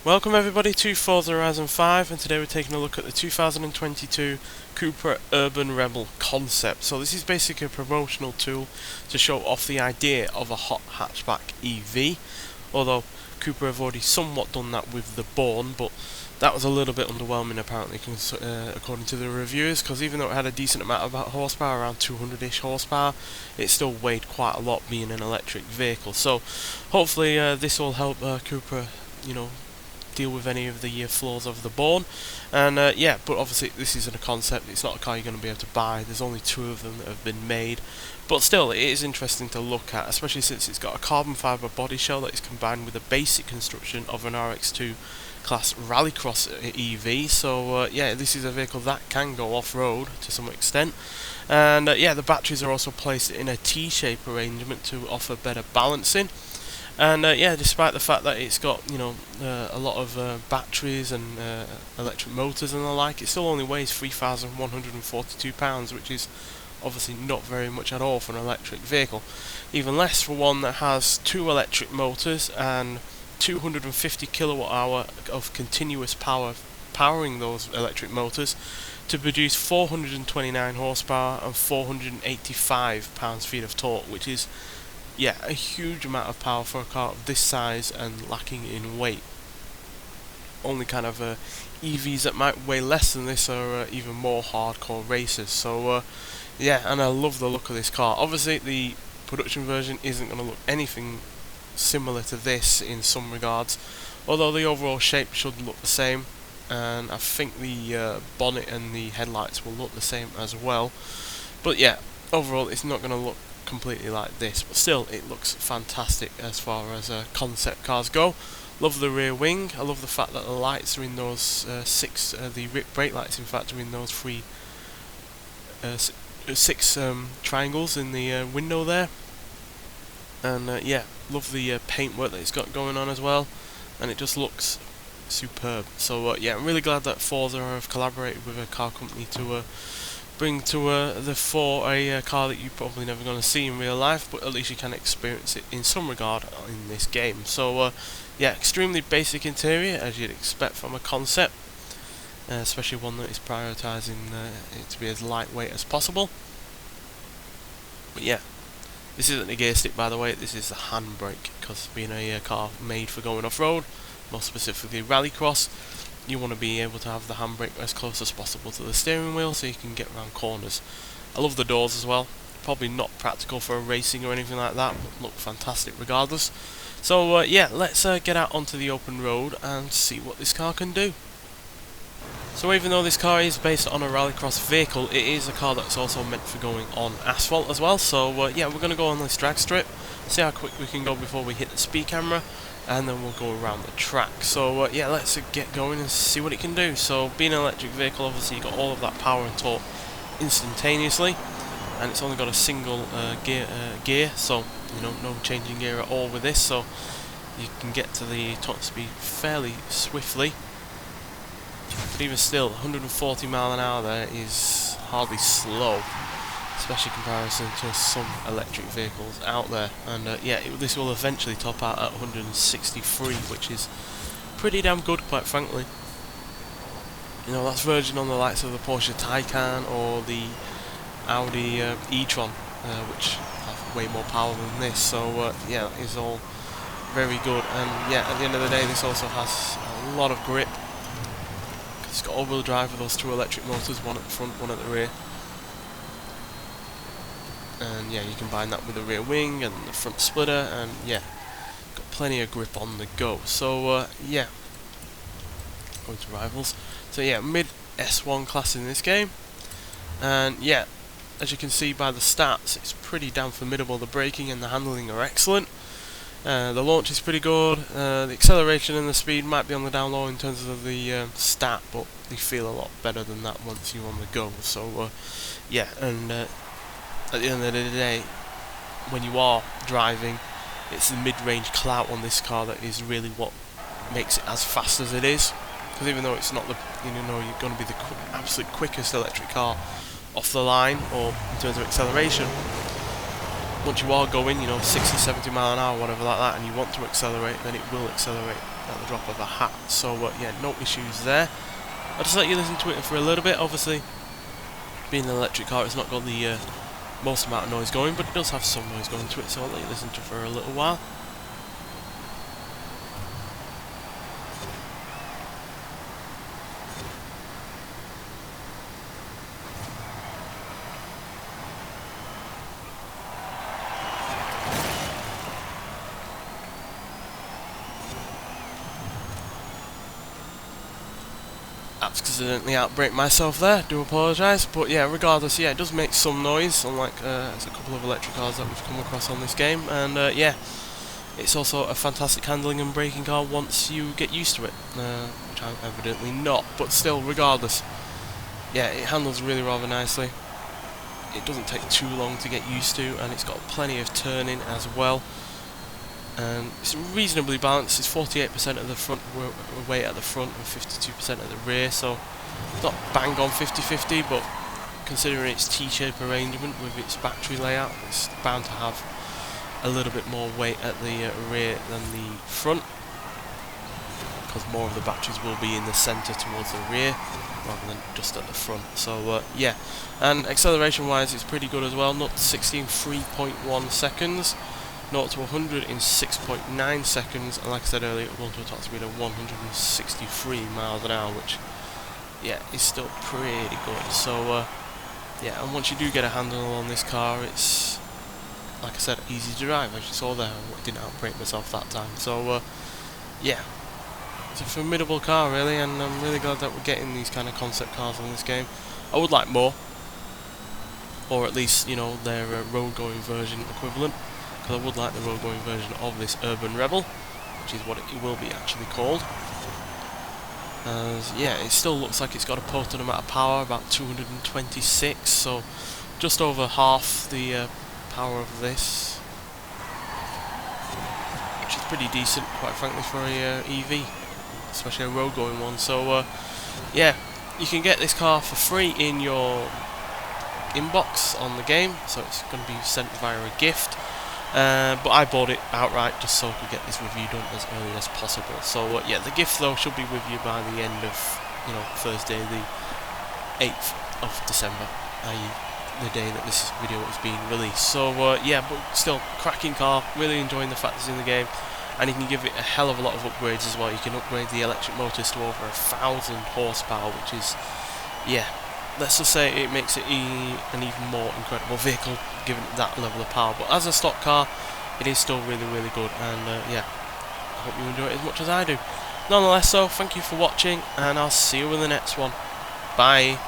Welcome everybody to Forza Horizon 5, and today we're taking a look at the 2022 Cupra UrbanRebel concept. So this is basically a promotional tool to show off the idea of a hot hatchback EV, although Cupra have already somewhat done that with the Born, but that was a little bit underwhelming apparently according to the reviewers, because even though it had a decent amount of horsepower, around 200-ish horsepower, it still weighed quite a lot being an electric vehicle. So hopefully this will help Cupra, deal with any of the flaws of the Born. And yeah, but obviously this isn't a concept, it's not a car you're going to be able to buy. There's only 2 of them that have been made, but still it is interesting to look at, especially since it's got a carbon fibre body shell that is combined with the basic construction of an RX2 class rallycross EV. So yeah, this is a vehicle that can go off-road to some extent. And yeah, the batteries are also placed in a T-shape arrangement to offer better balancing. And yeah, despite the fact that it's got a lot of batteries and electric motors and the like, it still only weighs 3,142 pounds, which is obviously not very much at all for an electric vehicle. Even less for one that has 2 electric motors and 250 kilowatt hour of continuous power powering those electric motors to produce 429 horsepower and 485 pounds-feet of torque, which is a huge amount of power for a car of this size and lacking in weight. Only kind of EVs that might weigh less than this are even more hardcore racers. So yeah, and I love the look of this car. Obviously the production version isn't going to look anything similar to this in some regards, although the overall shape should look the same, and I think the bonnet and the headlights will look the same as well. But yeah, overall it's not going to look completely like this, but still it looks fantastic as far as concept cars go. Love the rear wing. I love the fact that the lights are in those the brake lights in fact are in those 6 triangles in the window there. And yeah, love the paintwork that it's got going on as well, and it just looks superb. So yeah, I'm really glad that Forza have collaborated with a car company to bring to the fore a car that you're probably never going to see in real life, but at least you can experience it in some regard in this game. So yeah, extremely basic interior as you'd expect from a concept, especially one that is prioritising it to be as lightweight as possible. But yeah, this isn't a gear stick, by the way, this is a handbrake, because being a car made for going off-road, more specifically rallycross, you want to be able to have the handbrake as close as possible to the steering wheel so you can get around corners. I love the doors as well. Probably not practical for racing or anything like that, but look fantastic regardless. So yeah, let's get out onto the open road and see what this car can do. So even though this car is based on a rallycross vehicle, it is a car that's also meant for going on asphalt as well. So yeah, we're going to go on this drag strip, see how quick we can go before we hit the speed camera, and then we'll go around the track. So yeah, let's get going and see what it can do. So being an electric vehicle, obviously you got all of that power and torque instantaneously, and it's only got a single gear, so no changing gear at all with this, so you can get to the top speed fairly swiftly. But even still, 140 mile an hour there is hardly slow, especially in comparison to some electric vehicles out there. And yeah, this will eventually top out at 163, which is pretty damn good, quite frankly. That's verging on the likes of the Porsche Taycan or the Audi e-tron, which have way more power than this. So yeah, that is all very good. And yeah, at the end of the day, this also has a lot of grip. It's got all-wheel drive with those 2 electric motors, one at the front, one at the rear. And yeah, you combine that with the rear wing and the front splitter, and yeah, got plenty of grip on the go. So yeah, going to rivals. So yeah, mid S1 class in this game, and yeah, as you can see by the stats, it's pretty damn formidable. The braking and the handling are excellent. The launch is pretty good. The acceleration and the speed might be on the down low in terms of the stat, but they feel a lot better than that once you're on the go. So yeah, and at the end of the day, when you are driving, it's the mid-range clout on this car that is really what makes it as fast as it is. Because even though it's not the you're going to be the absolute quickest electric car off the line or in terms of acceleration, once you are going 60, 70 mile an hour, whatever like that, and you want to accelerate, then it will accelerate at the drop of a hat. So yeah, no issues there. I'll just let you listen to it for a little bit. Obviously, being an electric car, it's not got the most amount of noise going, but it does have some noise going to it, so I'll let you listen to it for a little while. Accidentally outbrake myself there, do apologise, but yeah, regardless, yeah, it does make some noise, unlike there's a couple of electric cars that we've come across on this game, and yeah, it's also a fantastic handling and braking car once you get used to it, which I'm evidently not, but still, regardless, yeah, it handles really rather nicely. It doesn't take too long to get used to, and it's got plenty of turning as well. And it's reasonably balanced. It's 48% of the front weight at the front and 52% at the rear, so it's not bang on 50-50, but considering its T-shape arrangement with its battery layout, it's bound to have a little bit more weight at the rear than the front, because more of the batteries will be in the centre towards the rear rather than just at the front. So yeah, and acceleration wise it's pretty good as well. 0 to 60 in 3.1 seconds. 0 to 100 in 6.9 seconds, and like I said earlier, 1 to a top speed of 163 miles an hour, which, yeah, is still pretty good. So, yeah, and once you do get a handle on this car, it's, like I said, easy to drive, as you saw there. I didn't outbrake myself that time. So, yeah, it's a formidable car, really, and I'm really glad that we're getting these kind of concept cars on this game. I would like more, or at least, you know, their road-going version equivalent. Because I would like the road-going version of this UrbanRebel, which is what it will be actually called. As yeah, it still looks like it's got a potent amount of power, about 226, so just over half the power of this, which is pretty decent, quite frankly, for a EV, especially a road-going one. So yeah, you can get this car for free in your inbox on the game, so it's going to be sent via a gift. But I bought it outright just so I could get this review done as early as possible. So yeah, the gift though should be with you by the end of, you know, Thursday the 8th of December, i.e. the day that this video is being released. So yeah, but still, cracking car, really enjoying the fact it's in the game, and you can give it a hell of a lot of upgrades as well. You can upgrade the electric motors to over 1,000 horsepower, which is, yeah, let's just say it makes it an even more incredible vehicle, given that level of power. But as a stock car, it is still really, really good, and yeah, I hope you enjoy it as much as I do. Nonetheless, so thank you for watching, and I'll see you in the next one. Bye.